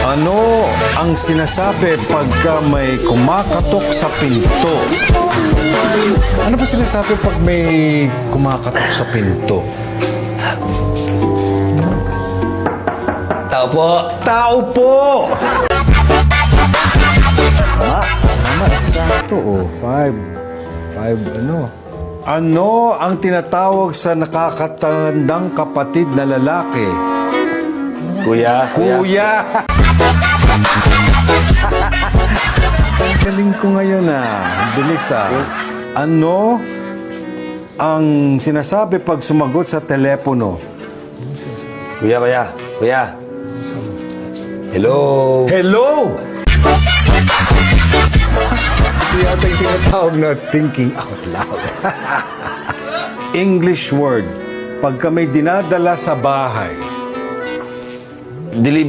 Ano ang sinasabi pagka may kumakatok sa pinto? Ano ba sinasabi pag may kumakatok sa pinto? Tao po. Tao po! Tama, eksakto. Oh, five, ano? Ano ang tinatawag sa nakakatandang kapatid na lalaki? Kuya. Kuya! Galing ko ngayon Bilis Ano ang sinasabi pag sumagot sa telepono? Kuya. Hello. Hello! Ito yata yung tinatawag na thinking out loud. English word. Pagka may dinadala sa bahay. Delivery.